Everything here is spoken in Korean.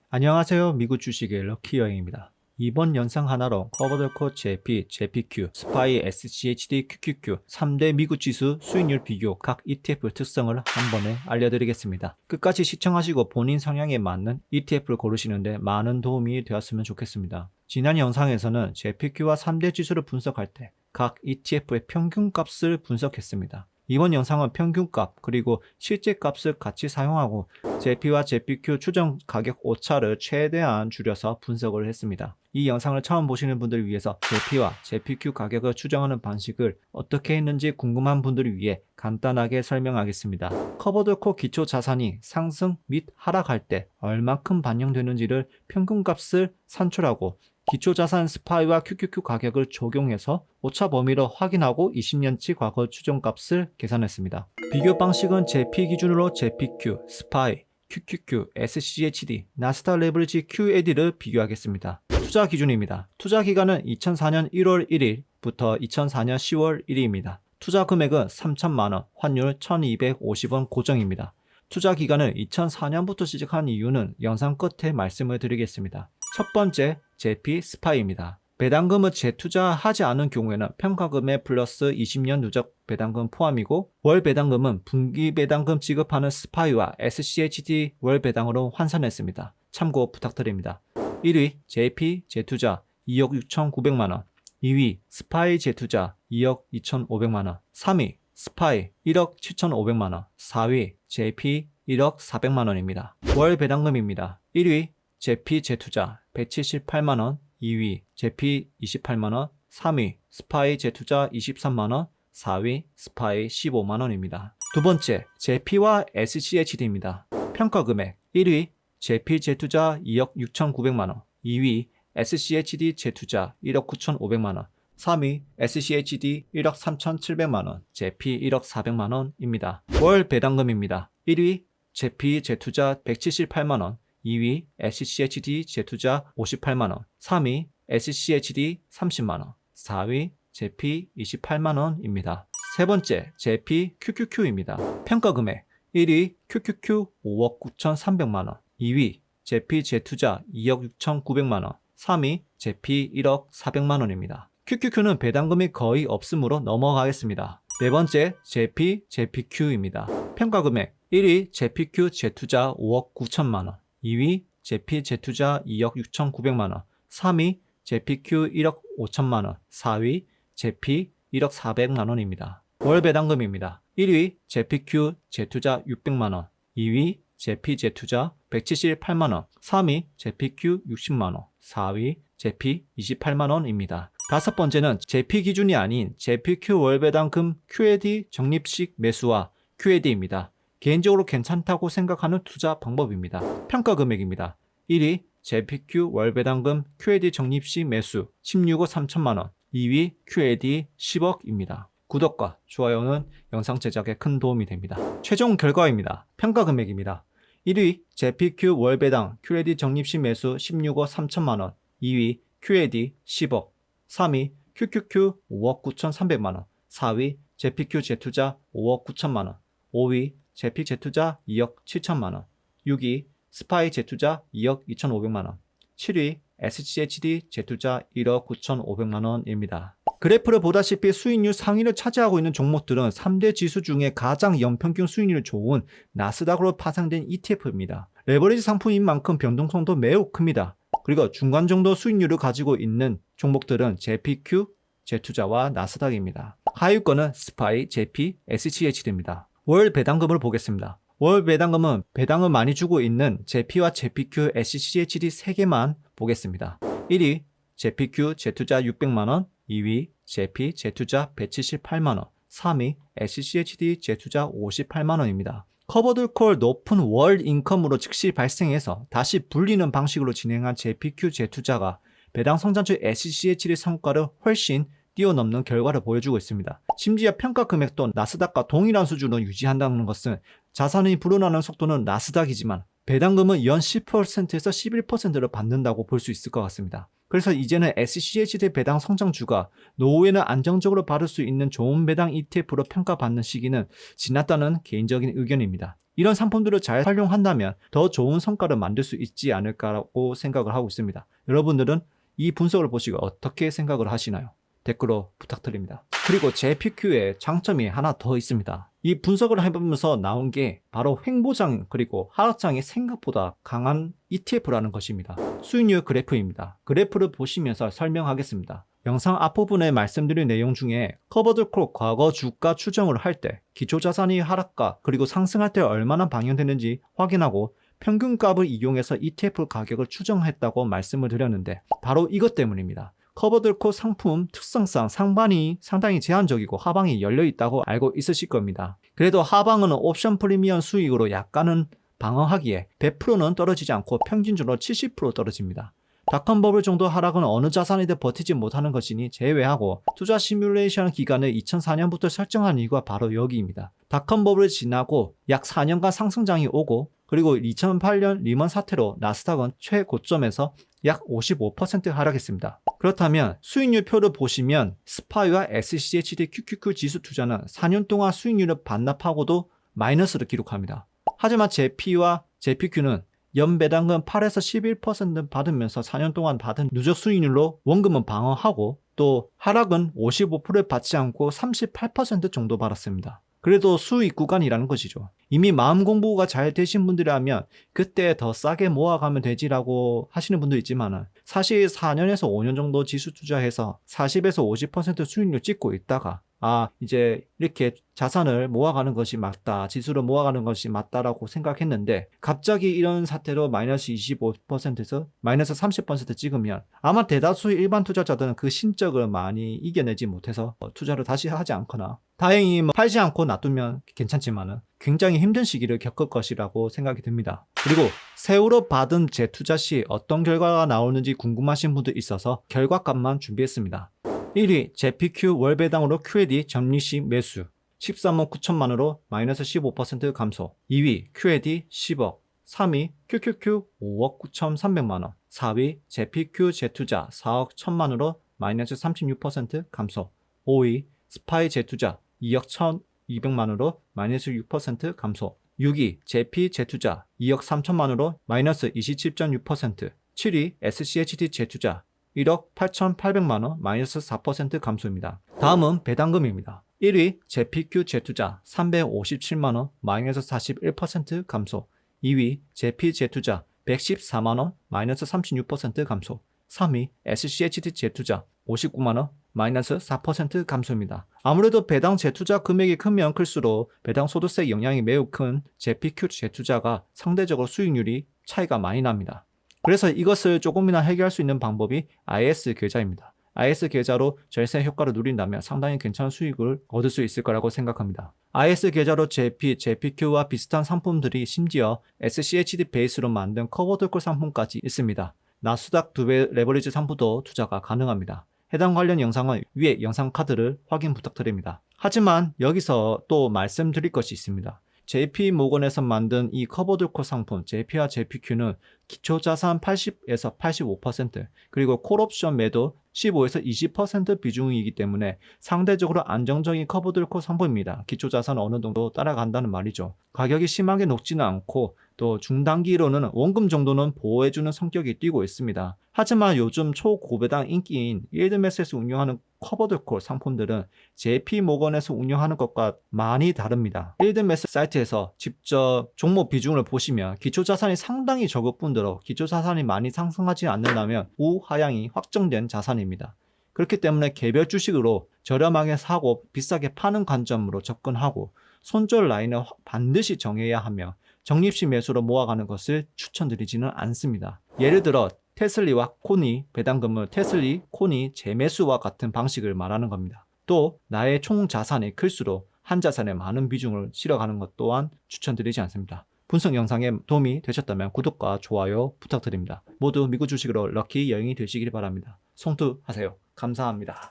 안녕하세요. 미국 주식의 럭키여행입니다. 이번 영상 하나로 커버더코 JP, JPQ, 스파이 SCHD, QQQ 3대 미국 지수 수익률 비교 각 ETF 특성을 한 번에 알려드리겠습니다. 끝까지 시청하시고 본인 성향에 맞는 ETF를 고르시는데 많은 도움이 되었으면 좋겠습니다. 지난 영상에서는 JPQ와 3대 지수를 분석할 때 각 ETF의 평균값을 분석했습니다. 이번 영상은 평균값 그리고 실제값을 같이 사용하고 JP와 JPQ 추정 가격 오차를 최대한 줄여서 분석을 했습니다. 이 영상을 처음 보시는 분들을 위해서 JP와 JPQ 가격을 추정하는 방식을 어떻게 했는지 궁금한 분들을 위해 간단하게 설명하겠습니다. 커버드코 기초 자산이 상승 및 하락할 때 얼만큼 반영되는지를 평균값을 산출하고 기초자산 스파이와 QQQ 가격을 적용해서 오차 범위로 확인하고 20년치 과거 추정값을 계산했습니다. 비교 방식은 JP 기준으로 JPQ, 스파이, QQQ, SCHD, 나스닥 레버리지 QAD를 비교하겠습니다. 투자 기준입니다. 투자 기간은 2004년 1월 1일부터 2004년 10월 1일입니다. 투자 금액은 3천만원, 환율 1250원 고정입니다. 투자 기간을 2004년부터 시작한 이유는 영상 끝에 말씀을 드리겠습니다. 첫 번째, JP 스파이입니다. 배당금을 재투자하지 않은 경우에는 평가금에 플러스 20년 누적 배당금 포함이고 월 배당금은 분기 배당금 지급하는 스파이와 SCHD 월 배당으로 환산했습니다. 참고 부탁드립니다. 1위 JP 재투자 2억 6,900만원 2위 스파이 재투자 2억 2,500만원 3위 스파이 1억 7,500만원 4위 JP 1억 400만원입니다. 월 배당금입니다. 1위 JP 재투자 178만원 2위 JP 28만원 3위 스파이 재투자 23만원 4위 스파이 15만원입니다. 두 번째 JP와 SCHD입니다. 평가금액 1위 JP 재투자 2억 6,900만원 2위 SCHD 재투자 1억 9,500만원 3위 SCHD 1억 3,700만원 JP 1억 400만원입니다. 월 배당금입니다. 1위 JP 재투자 178만원 2위 SCHD 재투자 58만원 3위 SCHD 30만원 4위 JP 28만원입니다. 세 번째 JP QQQ입니다. 평가금액 1위 QQQ 5억 9,300만원 2위 JP 재투자 2억 6,900만원 3위 JP 1억 400만원입니다. QQQ는 배당금이 거의 없으므로 넘어가겠습니다. 네 번째 JP, JPQ입니다. 평가금액 1위 JPQ 재투자 5억 9천만원 2위 JP 재투자 2억 6,900만원 3위 JPQ 1억 5천만원 4위 JP 1억 400만원입니다. 월 배당금입니다. 1위 JPQ 재투자 600만원 2위 JP 재투자 178만원 3위 JPQ 60만원 4위 JP 28만원입니다. 다섯 번째는 JP 기준이 아닌 JPQ 월 배당금 QAD 적립식 매수와 QAD입니다. 개인적으로 괜찮다고 생각하는 투자 방법입니다. 평가 금액입니다. 1위 JPQ 월 배당금 QAD 적립식 매수 16억 3천만원 2위 QAD 10억입니다. 구독과 좋아요는 영상 제작에 큰 도움이 됩니다. 최종 결과입니다. 평가 금액입니다. 1위 JPQ 월 배당 QAD 적립식 매수 16억 3천만원 2위 QAD 10억 3위 QQQ 5억 9,300만원 4위 JPQ 재투자 5억 9천만원 5위 JP 재투자 2억 7천만원 6위 스파이 재투자 2억 2,500만원 7위 SCHD 재투자 1억 9,500만원입니다. 그래프를 보다시피 수익률 상위를 차지하고 있는 종목들은 3대 지수 중에 가장 연평균 수익률이 좋은 나스닥으로 파생된 ETF입니다. 레버리지 상품인 만큼 변동성도 매우 큽니다. 그리고 중간 정도 수익률을 가지고 있는 종목들은 JPQ, 재투자와 나스닥입니다. 하위권은 스파이, JP, SCHD입니다. 월 배당금을 보겠습니다. 월 배당금은 배당을 많이 주고 있는 JP와 JPQ, SCHD 3개만 보겠습니다. 1위 JPQ 재투자 600만원 2위 JP 재투자 178만원 3위 SCHD 재투자 58만원입니다. 커버드콜 높은 월 인컴으로 즉시 발생해서 다시 불리는 방식으로 진행한 JPQ 재투자가 배당 성장률 SCHD 성과를 훨씬 뛰어넘는 결과를 보여주고 있습니다. 심지어 평가 금액도 나스닥과 동일한 수준으로 유지한다는 것은 자산이 불어나는 속도는 나스닥이지만 배당금은 연 10%에서 11%를 받는다고 볼 수 있을 것 같습니다. 그래서 이제는 SCHD 배당 성장주가 노후에는 안정적으로 받을 수 있는 좋은 배당 ETF로 평가받는 시기는 지났다는 개인적인 의견입니다. 이런 상품들을 잘 활용한다면 더 좋은 성과를 만들 수 있지 않을까라고 생각을 하고 있습니다. 여러분들은 이 분석을 보시고 어떻게 생각을 하시나요? 댓글로 부탁드립니다. 그리고 JPQ의 장점이 하나 더 있습니다. 이 분석을 해보면서 나온 게 바로 횡보장 그리고 하락장이 생각보다 강한 ETF라는 것입니다. 수익률 그래프입니다. 그래프를 보시면서 설명하겠습니다. 영상 앞부분에 말씀드린 내용 중에 커버드콜 과거 주가 추정을 할 때 기초자산이 하락가 그리고 상승할 때 얼마나 반영되는지 확인하고 평균값을 이용해서 ETF 가격을 추정했다고 말씀을 드렸는데 바로 이것 때문입니다. 커버드콜 상품 특성상 상반이 상당히 제한적이고 하방이 열려있다고 알고 있으실 겁니다. 그래도 하방은 옵션 프리미엄 수익으로 약간은 방어하기에 100%는 떨어지지 않고 평균적으로 70% 떨어집니다. 닷컴 버블 정도 하락은 어느 자산이든 버티지 못하는 것이니 제외하고 투자 시뮬레이션 기간을 2004년부터 설정한 이유가 바로 여기입니다. 닷컴 버블을 지나고 약 4년간 상승장이 오고 그리고 2008년 리먼 사태로 나스닥은 최고점에서 약 55% 하락했습니다. 그렇다면 수익률 표를 보시면 스파이와 SCHD QQQ 지수 투자는 4년 동안 수익률을 반납하고도 마이너스를 기록합니다. 하지만 JP와 JPQ는 연배당금 8에서 11% 받으면서 4년 동안 받은 누적 수익률로 원금은 방어하고 또 하락은 55%를 받지 않고 38% 정도 받았습니다. 그래도 수익 구간이라는 것이죠. 이미 마음 공부가 잘 되신 분들이라면 그때 더 싸게 모아가면 되지라고 하시는 분도 있지만 사실 4년에서 5년 정도 지수 투자해서 40에서 50% 수익률 찍고 있다가 이제 이렇게 자산을 모아가는 것이 맞다, 지수를 모아가는 것이 맞다라고 생각했는데 갑자기 이런 사태로 마이너스 25%에서 마이너스 30% 찍으면 아마 대다수의 일반 투자자들은 그 심적을 많이 이겨내지 못해서 투자를 다시 하지 않거나 다행히 팔지 않고 놔두면 괜찮지만 굉장히 힘든 시기를 겪을 것이라고 생각이 듭니다. 그리고 세월호 받은 재투자 시 어떤 결과가 나오는지 궁금하신 분도 있어서 결과값만 준비했습니다. 1위 JPQ 월배당으로 QAD 적립식 매수 13억 9천만원으로 마이너스 15% 감소. 2위 QAD 10억. 3위 QQQ 5억 9,300만원. 4위 JPQ 재투자 4억 1천만원으로 마이너스 36% 감소. 5위 스파이 재투자 2억 1,200만원으로 마이너스 6% 감소. 6위 JP 재투자 2억 3천만원으로 마이너스 27.6%. 7위 SCHD 재투자 1억 8,800만원 마이너스 4% 감소입니다. 다음은 배당금입니다. 1위 JPQ 재투자 357만원 마이너스 41% 감소. 2위 JP 재투자 114만원 마이너스 36% 감소. 3위 SCHD 재투자 59만원 마이너스 4% 감소입니다. 아무래도 배당 재투자 금액이 크면 클수록 배당 소득세 영향이 매우 큰 JPQ 재투자가 상대적으로 수익률이 차이가 많이 납니다. 그래서 이것을 조금이나 해결할 수 있는 방법이 IS 계좌입니다. IS 계좌로 절세 효과를 누린다면 상당히 괜찮은 수익을 얻을 수 있을 거라고 생각합니다. IS 계좌로 JP, JPQ와 비슷한 상품들이 심지어 SCHD 베이스로 만든 커버드콜 상품까지 있습니다. 나스닥 2배 레버리지 상품도 투자가 가능합니다. 해당 관련 영상은 위에 영상 카드를 확인 부탁드립니다. 하지만 여기서 또 말씀드릴 것이 있습니다. JP모건에서 만든 이 커버드콜 상품 JP와 JPQ는 기초자산 80에서 85% 그리고 콜옵션 매도 15에서 20% 비중이기 때문에 상대적으로 안정적인 커버드콜 상품입니다. 기초자산 어느 정도 따라간다는 말이죠. 가격이 심하게 높지는 않고 또 중단기로는 원금 정도는 보호해주는 성격이 띄고 있습니다. 하지만 요즘 초고배당 인기인 일드메스에서 운영하는 커버드콜 상품들은 JP모건에서 운영하는 것과 많이 다릅니다. 일드메스 사이트에서 직접 종목 비중을 보시면 기초자산이 상당히 적을 뿐더러 기초자산이 많이 상승하지 않는다면 우하향이 확정된 자산입니다. 그렇기 때문에 개별 주식으로 저렴하게 사고 비싸게 파는 관점으로 접근하고 손절 라인을 반드시 정해야 하며 적립식 매수로 모아가는 것을 추천드리지는 않습니다. 예를 들어 테슬리와 코니 배당금을 테슬리, 코니 재매수와 같은 방식을 말하는 겁니다. 또 나의 총 자산이 클수록 한 자산에 많은 비중을 실어가는 것 또한 추천드리지 않습니다. 분석 영상에 도움이 되셨다면 구독과 좋아요 부탁드립니다. 모두 미국 주식으로 럭키 여행이 되시길 바랍니다. 송투하세요. 감사합니다.